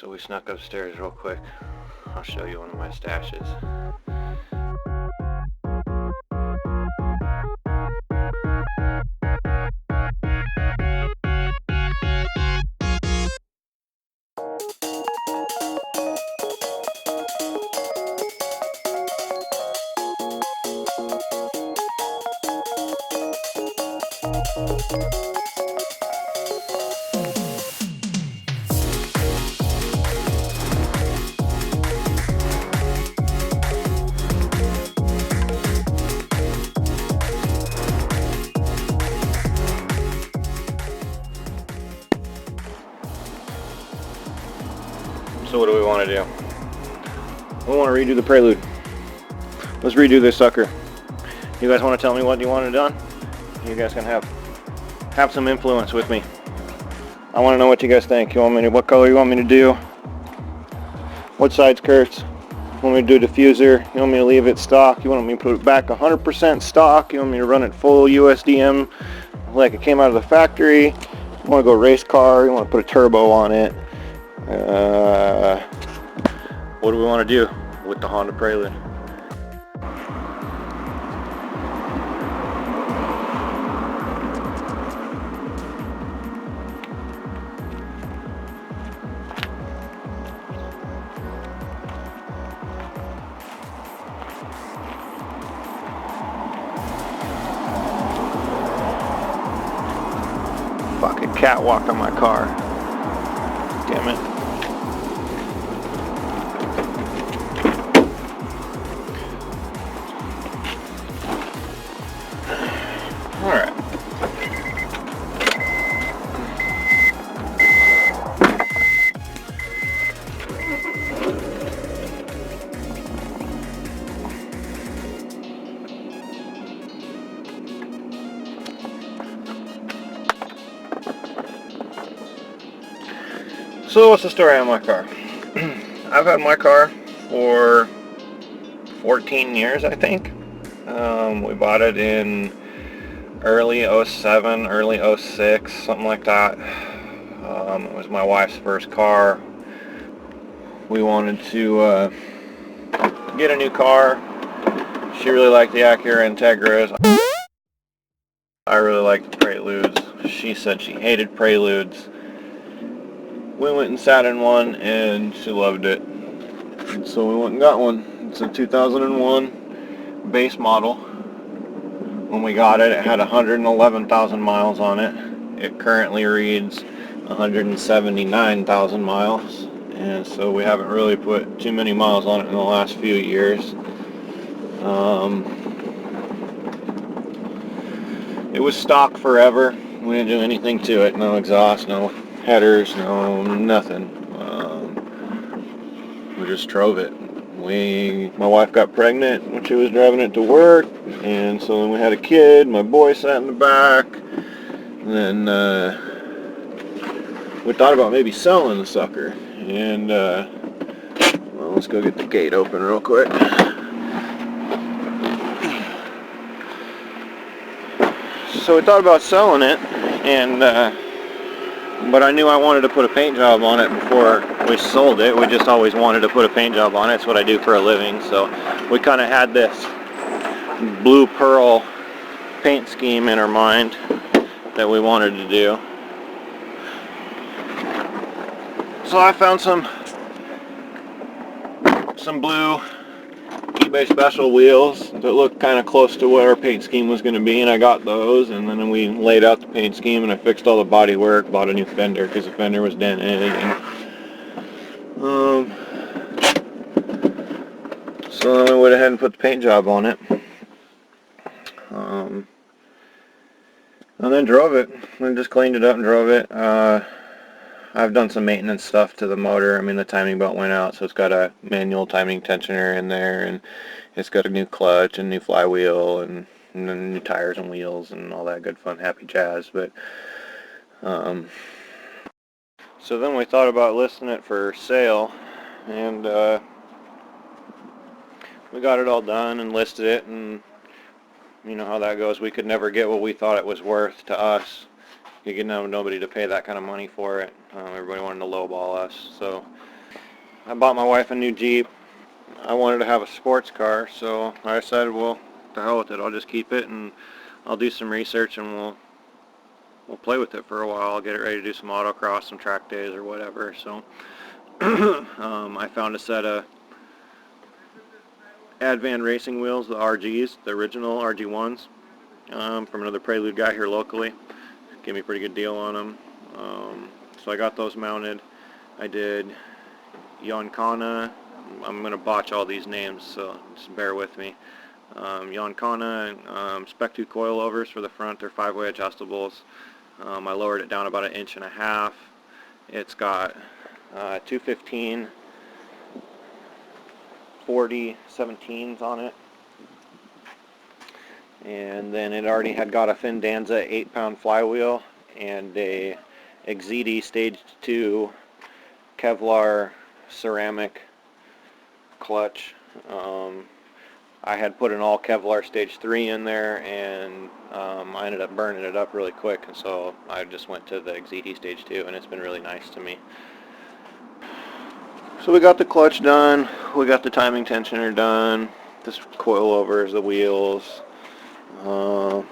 So we snuck upstairs real quick. I'll show you one of my stashes. So what do we want to do? We want to redo the Prelude. Let's redo this sucker. You guys want to tell me what you want it done? You guys can have some influence with me. I want to know what you guys think. You want me to, what color you want me to do? What side skirts? You want me to do a diffuser? You want me to leave it stock? You want me to put it back 100% stock? You want me to run it full USDM like it came out of the factory? You want to go race car? You want to put a turbo on it? What do we want to do with the Honda Prelude? Fucking catwalk on my car. Damn it. Alright. So what's the story on my car? I've had my car for 14 years, I think. We bought it in early 07, early 06, something like that. It was my wife's first car. We wanted to get a new car. She really liked the Acura Integras. I really liked the Preludes. She said she hated Preludes. We went and sat in one and she loved it. And so we went and got one. It's a 2001 base model. When we got it, it had 111,000 miles on it. It currently reads 179,000 miles. And so we haven't really put too many miles on it in the last few years. It was stock forever. We didn't do anything to it. No exhaust, no headers, no nothing. We just drove it. My wife got pregnant when she was driving it to work, and so then we had a kid. My boy sat in the back. And then we thought about maybe selling the sucker. And well, let's go get the gate open real quick. So we thought about selling it, and but I knew I wanted to put a paint job on it before we sold it. We just always wanted to put a paint job on it. It's what I do for a living. So we kind of had this blue pearl paint scheme in our mind that we wanted to do. So I found some blue eBay special wheels that looked kind of close to what our paint scheme was going to be, and I got those, and then we laid out the paint scheme, and I fixed all the body work, bought a new fender because the fender was dented, and so then we went ahead and put the paint job on it, and then drove it, and just cleaned it up and drove it. I've done some maintenance stuff to the motor. I mean, the timing belt went out, so it's got a manual timing tensioner in there, and it's got a new clutch and new flywheel, and then new tires and wheels and all that good fun happy jazz. But so then we thought about listing it for sale, and we got it all done and listed it, and you know how that goes. We could never get what we thought it was worth to us. You could know nobody to pay that kind of money for it. Everybody wanted to lowball us, so I bought my wife a new Jeep. I wanted to have a sports car, so I decided, well, to hell with it. I'll just keep it and I'll do some research and we'll play with it for a while. I'll get it ready to do some autocross, some track days or whatever. So I found a set of Advan racing wheels, the RGs, the original RG1s, from another Prelude guy here locally. Gave me a pretty good deal on them. So I got those mounted. I did Yonkana. I'm going to botch all these names, so just bear with me. Yonkana Spec 2 coilovers for the front. They're 5-way adjustables. I lowered it down about 1.5 inches. It's got 215 40 17s on it. And then it already had got a Findanza 8-pound flywheel and a XZD Stage 2 Kevlar ceramic clutch. I had put an all Kevlar Stage 3 in there, and I ended up burning it up really quick, and so I just went to the XZD Stage 2, and it's been really nice to me. So we got the clutch done, we got the timing tensioner done, this coilovers, the wheels, all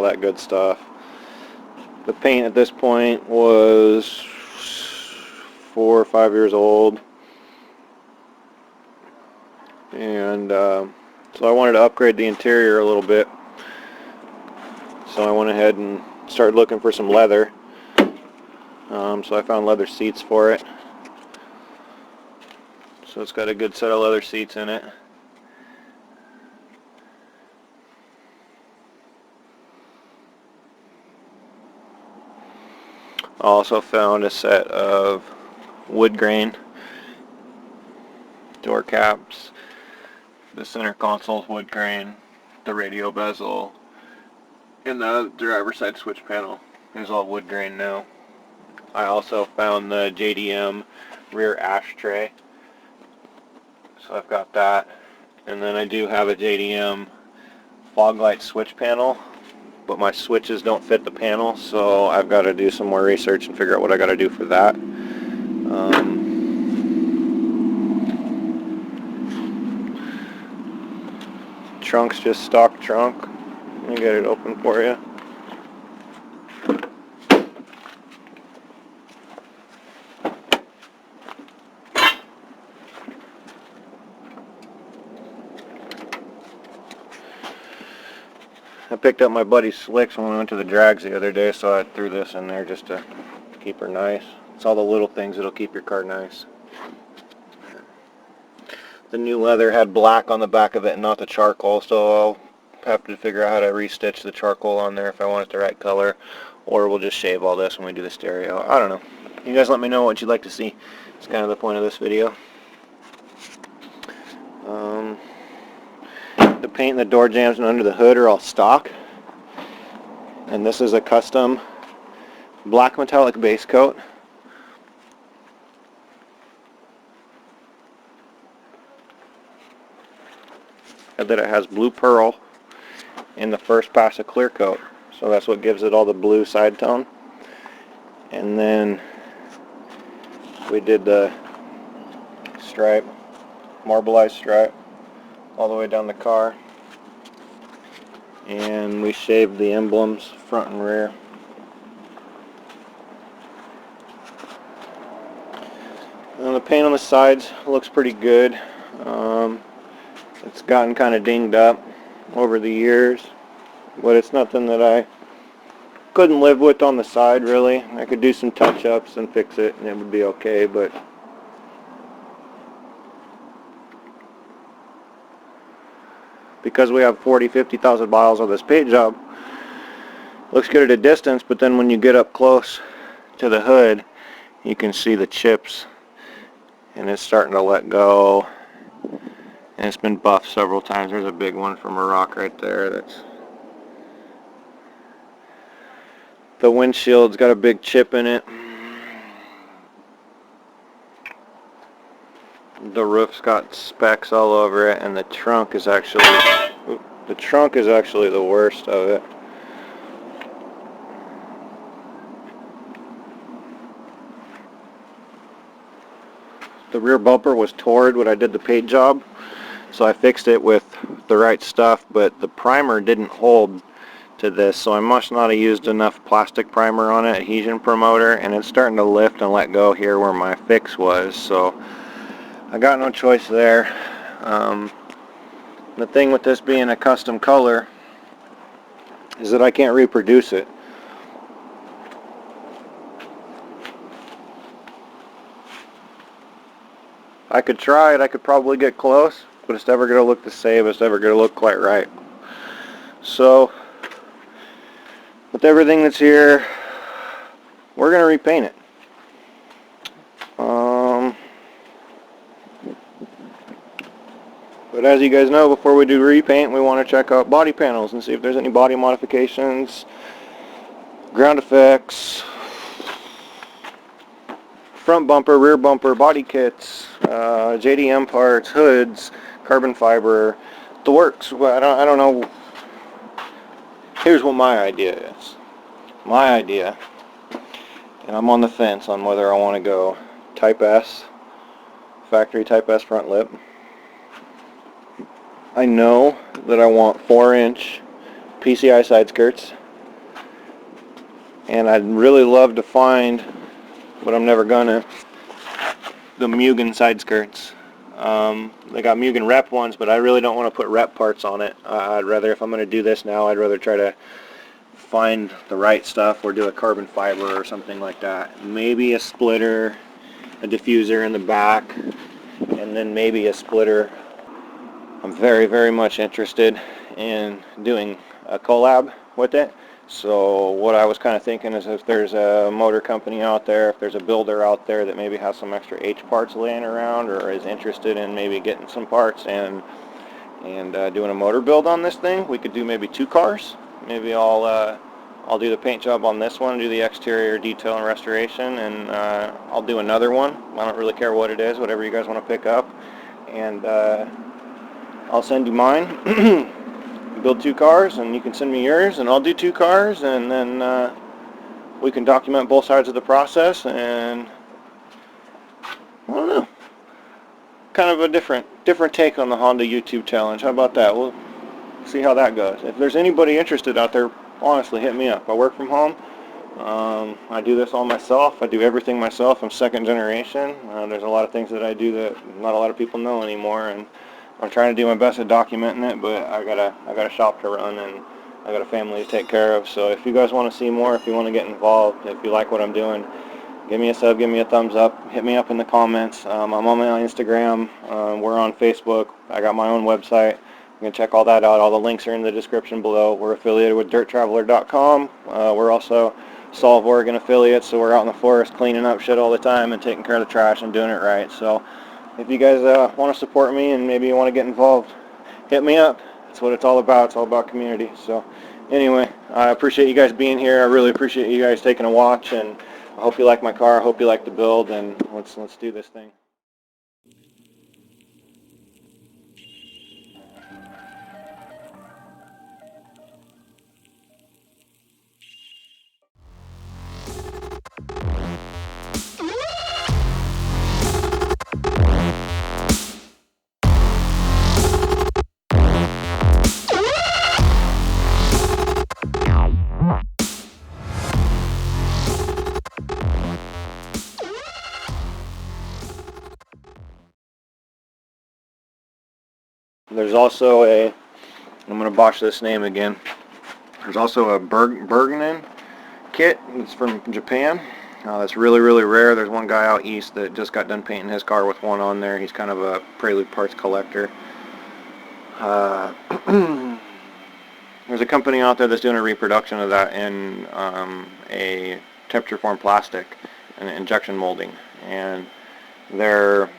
that good stuff. The paint at this point was 4 or 5 years old, and so I wanted to upgrade the interior a little bit, so I went ahead and started looking for some leather. So I found leather seats for it. So it's got a good set of leather seats in it. I also found a set of wood grain door caps. The center console's wood grain. The radio bezel and the driver's side switch panel is all wood grain now. I also found the JDM rear ashtray. So I've got that. And then I do have a JDM fog light switch panel, but my switches don't fit the panel, so I've got to do some more research and figure out what I got to do for that. Trunk's just stock trunk. Let me get it open for you. I picked up my buddy's slicks when we went to the drags the other day, so I threw this in there just to keep her nice. It's all the little things that'll keep your car nice. The new leather had black on the back of it and not the charcoal, so I'll have to figure out how to restitch the charcoal on there if I want it the right color, or we'll just shave all this when we do the stereo. I don't know. You guys let me know what you'd like to see. It's kind of the point of this video. The paint and the door jambs and under the hood are all stock, and this is a custom black metallic base coat. And then it has blue pearl in the first pass of clear coat, so that's what gives it all the blue side tone. And then we did the stripe, marbleized stripe, all the way down the car, and we shaved the emblems front and rear. And the paint on the sides looks pretty good. It's gotten kind of dinged up over the years, but it's nothing that I couldn't live with on the side, really. I could do some touch-ups and fix it and it would be okay, but because we have 50,000 miles on this paint job, looks good at a distance, but then when you get up close to the hood, you can see the chips, and it's starting to let go, and it's been buffed several times. There's a big one from a rock right there. The windshield's got a big chip in it. The roof's got specks all over it, and the trunk is actually the worst of it. the rear bumper was torn when I did the paint job, so I fixed it with the right stuff, but the primer didn't hold to this, so I must not have used enough plastic primer on it, adhesion promoter, and it's starting to lift and let go here where my fix was, so I got no choice there. The thing with this being a custom color is that I can't reproduce it. I could try it, I could probably get close, but it's never going to look the same, it's never going to look quite right. So, with everything that's here, we're going to repaint it. But as you guys know, before we do repaint, we want to check out body panels and see if there's any body modifications, ground effects, front bumper, rear bumper, body kits, JDM parts, hoods, carbon fiber, the works. Well, I don't know. Here's what my idea is. My idea, and I'm on the fence on whether I want to go Type S, factory Type S front lip. I know that I want 4-inch PCI side skirts, and I'd really love to find, but I'm never gonna, the Mugen side skirts. They got Mugen rep ones, but I really don't want to put rep parts on it. I'd rather, if I'm going to do this now, I'd rather try to find the right stuff or do a carbon fiber or something like that. Maybe a splitter, a diffuser in the back, and then maybe a splitter. I'm very, very much interested in doing a collab with it. So what I was kind of thinking is if there's a motor company out there, if there's a builder out there that maybe has some extra H parts laying around or is interested in maybe getting some parts and doing a motor build on this thing, we could do maybe 2 cars. Maybe I'll do the paint job on this one, do the exterior detail and restoration, and I'll do another one. I don't really care what it is, whatever you guys want to pick up, and I'll send you mine. Build 2 cars, and you can send me yours, and I'll do 2 cars, and then we can document both sides of the process, and I don't know, kind of a different take on the Honda YouTube challenge. How about that? We'll see how that goes. If there's anybody interested out there, honestly, hit me up. I work from home. I do this all myself. I do everything myself. I'm second generation. There's a lot of things that I do that not a lot of people know anymore, and I'm trying to do my best at documenting it, but I got a shop to run, and I got a family to take care of. So if you guys want to see more, if you want to get involved, if you like what I'm doing, give me a sub, give me a thumbs up, hit me up in the comments. I'm on my Instagram. We're on Facebook. I got my own website. You can check all that out. All the links are in the description below. We're affiliated with DirtTraveler.com. We're also Solve Oregon affiliates, so we're out in the forest cleaning up shit all the time and taking care of the trash and doing it right. So if you guys want to support me and maybe you want to get involved, hit me up. That's what it's all about. It's all about community. So anyway, I appreciate you guys being here. I really appreciate you guys taking a watch, and I hope you like my car. I hope you like the build, and let's do this thing. There's also a, I'm going to botch this name again, there's also a Bergman kit. It's from Japan. That's really, really rare. There's one guy out east that just got done painting his car with one on there. He's kind of a Prelude parts collector. There's a company out there that's doing a reproduction of that in a temperature form plastic and injection molding, and they're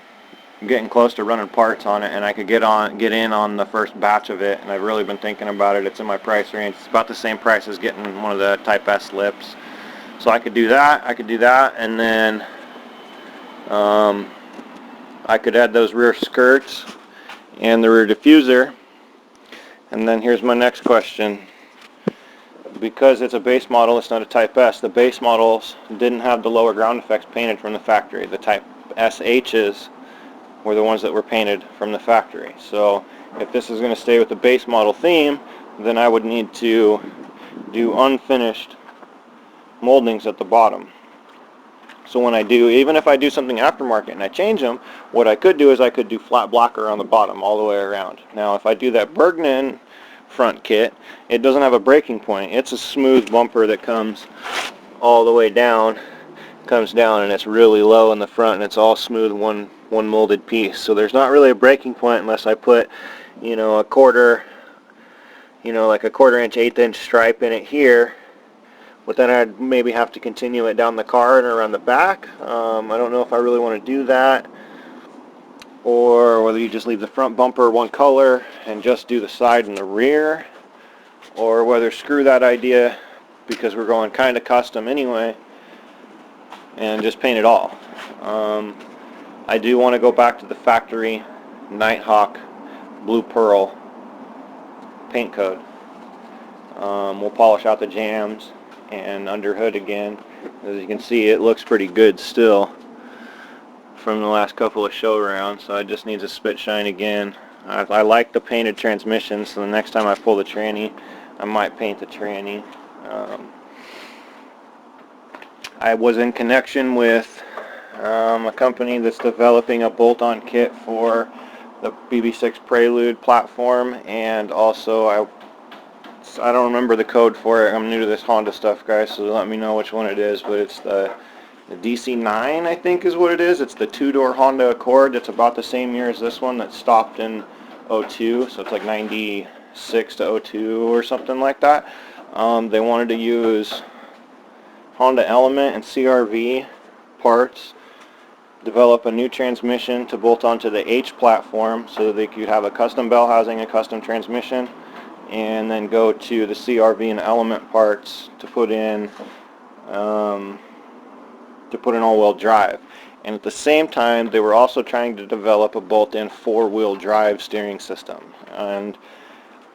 getting close to running parts on it, and I could get in on the first batch of it, and I've really been thinking about it. It's in my price range. It's about the same price as getting one of the Type S lips, so I could do that. And then I could add those rear skirts and the rear diffuser. And then here's my next question. Because it's a base model, it's not a Type S. The base models didn't have the lower ground effects painted from the factory. The Type SHs were the ones that were painted from the factory. So if this is going to stay with the base model theme, then I would need to do unfinished moldings at the bottom. So when I do, even if I do something aftermarket and I change them, what I could do is I could do flat blocker on the bottom all the way around. Now if I do that Bergman front kit, it doesn't have a breaking point. It's a smooth bumper that comes all the way down, and it's really low in the front, and it's all smooth one molded piece. So there's not really a breaking point unless I put, a quarter, like a 1/4 inch, 1/8 inch stripe in it here. But then I'd maybe have to continue it down the car and around the back. I don't know if I really want to do that, or whether you just leave the front bumper one color and just do the side and the rear, or whether screw that idea because we're going kind of custom anyway and just paint it all. I do want to go back to the factory Nighthawk Blue Pearl paint code. We'll polish out the jams and under hood again. As you can see, it looks pretty good still from the last couple of show rounds, so it just needs a spit shine again. I like the painted transmission, so the next time I pull the tranny, I might paint the tranny. I was in connection with a company that's developing a bolt-on kit for the BB6 Prelude platform, and also I don't remember the code for it. I'm new to this Honda stuff, guys, so let me know which one it is, but it's the DC9, I think is what it is. It's the two-door Honda Accord. It's about the same year as this one that stopped in 02, so it's like 96 to 02 or something like that. They wanted to use Honda Element and CRV parts, develop a new transmission to bolt onto the H platform so that they could have a custom bell housing, a custom transmission, and then go to the CRV and Element parts to put in all-wheel drive. And at the same time, they were also trying to develop a bolt-in 4-wheel drive steering system. And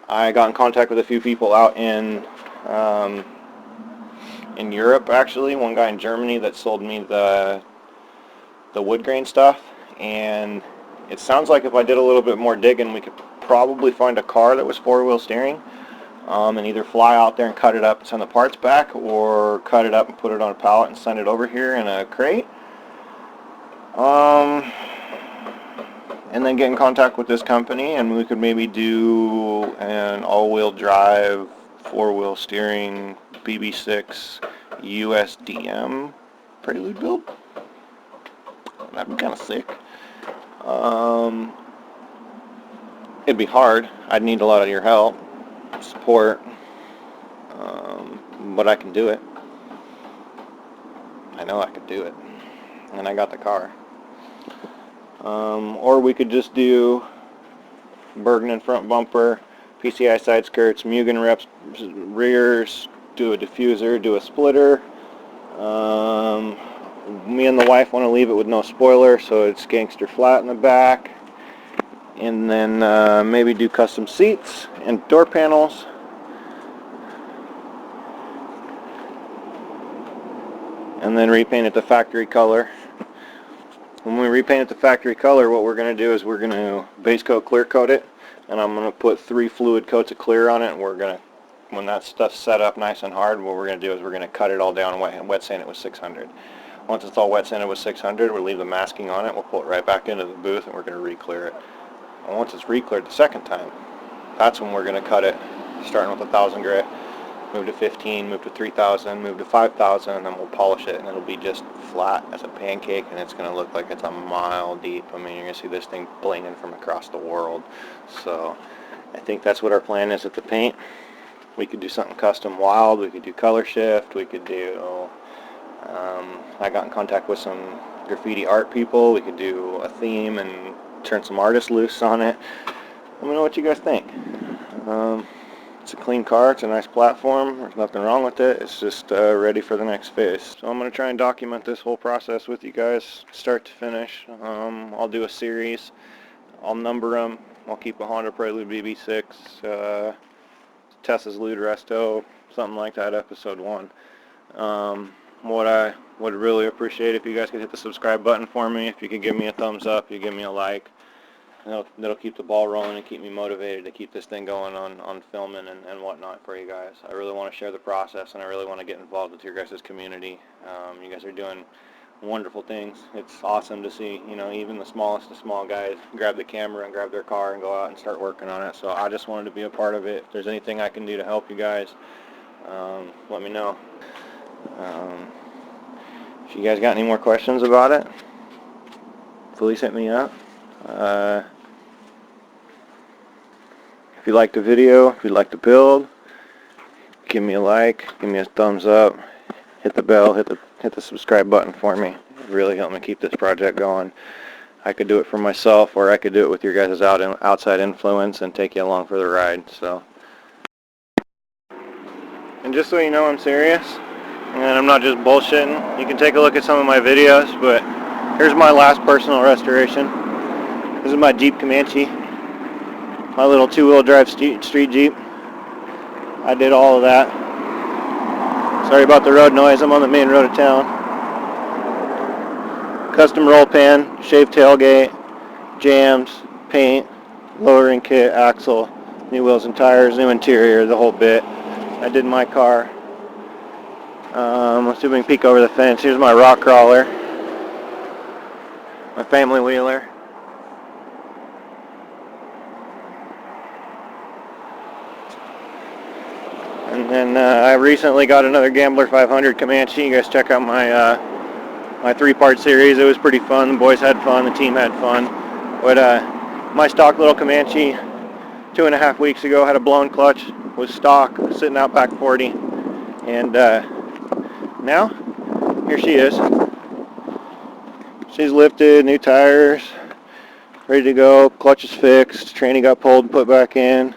I got in contact with a few people out in Europe, actually. One guy in Germany that sold me the wood grain stuff, and it sounds like if I did a little bit more digging, we could probably find a car that was 4-wheel steering, and either fly out there and cut it up and send the parts back, or cut it up and put it on a pallet and send it over here in a crate. And then get in contact with this company, and we could maybe do an all-wheel drive, 4-wheel steering BB6 USDM Prelude build. That'd be kind of sick. It'd be hard. I'd need a lot of your help, support, but I can do it. I know I could do it, and I got the car. Or we could just do Bergman front bumper, PCI side skirts, Mugen reps rears, do a diffuser, do a splitter. Me and the wife want to leave it with no spoiler, so it's gangster flat in the back. And then maybe do custom seats and door panels. And then repaint it the factory color. When we repaint it the factory color, what we're going to do is we're going to base coat, clear coat it, and I'm going to put 3 fluid coats of clear on it, and we're going to, when that stuff's set up nice and hard, what we're going to do is we're going to cut it all down and wet sand it with 600. Once it's all wet sanded with 600, we'll leave the masking on it, we'll pull it right back into the booth, and we're going to re-clear it. And once it's re-cleared the second time, that's when we're going to cut it, starting with 1,000 grit, move to 15, move to 3,000, move to 5,000, and then we'll polish it, and it'll be just flat as a pancake, and it's going to look like it's a mile deep. I mean, you're going to see this thing blinging from across the world. So I think that's what our plan is with the paint. We could do something custom wild, we could do color shift, we could do, I got in contact with some graffiti art people, we could do a theme and turn some artists loose on it. Let me know what you guys think. It's a clean car, it's a nice platform, there's nothing wrong with it, it's just ready for the next phase. So I'm going to try and document this whole process with you guys, start to finish. I'll do a series, I'll number them, I'll keep a Honda Prelude BB6, Tessa's Lude Resto, something like that, episode 1. what I would really appreciate if you guys could hit the subscribe button for me. If you could give me a thumbs up, you give me a like. That'll keep the ball rolling and keep me motivated to keep this thing going on filming and whatnot for you guys. I really want to share the process, and I really want to get involved with your guys' community. You guys are doing wonderful things. It's awesome to see, you know, even the smallest of small guys grab the camera and grab their car and go out and start working on it. So I just wanted to be a part of it. If there's anything I can do to help you guys, let me know. If you guys got any more questions about it, please hit me up. If you liked the video, if you'd like to build, give me a like, give me a thumbs up, hit the bell, hit the subscribe button for me. It really helped me keep this project going. I could do it for myself, or I could do it with your guys' outside influence and take you along for the ride. So, and just so you know, I'm serious, and I'm not just bullshitting. You can take a look at some of my videos, but here's my last personal restoration. This is my Jeep Comanche, my little two-wheel drive street Jeep. I did all of that. Sorry about the road noise, I'm on the main road of town. Custom roll pan, shaved tailgate, jams, paint, lowering kit, axle, new wheels and tires, new interior, the whole bit. I did my car. Let's see if we can peek over the fence. Here's my rock crawler, my family wheeler. And then I recently got another Gambler 500 Comanche. You guys check out my my three-part series. It was pretty fun. The boys had fun. The team had fun. But my stock little Comanche 2.5 weeks ago had a blown clutch. Was stock, sitting out back 40. And now, here she is. She's lifted, new tires, ready to go. Clutch is fixed. Tranny got pulled and put back in.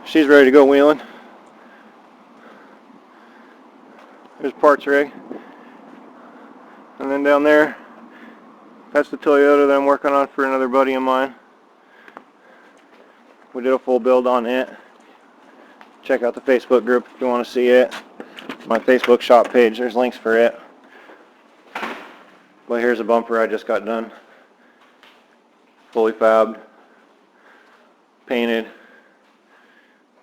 She's ready to go wheeling. There's parts rig. And then down there, that's the Toyota that I'm working on for another buddy of mine. We did a full build on it. Check out the Facebook group if you want to see it. My Facebook shop page, there's links for it. But here's a bumper I just got done. Fully fabbed, painted,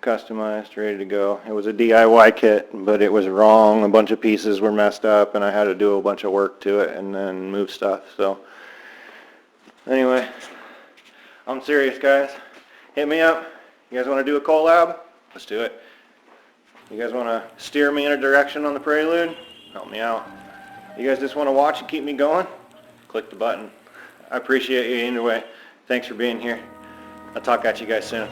customized, ready to go. It was a DIY kit, but it was wrong. A bunch of pieces were messed up, and I had to do a bunch of work to it and then move stuff. So anyway, I'm serious, guys. Hit me up. You guys want to do a collab? Let's do it. You guys want to steer me in a direction on the Prelude? Help me out. You guys just want to watch and keep me going? Click the button. I appreciate you either way. Thanks for being here. I'll talk at you guys soon.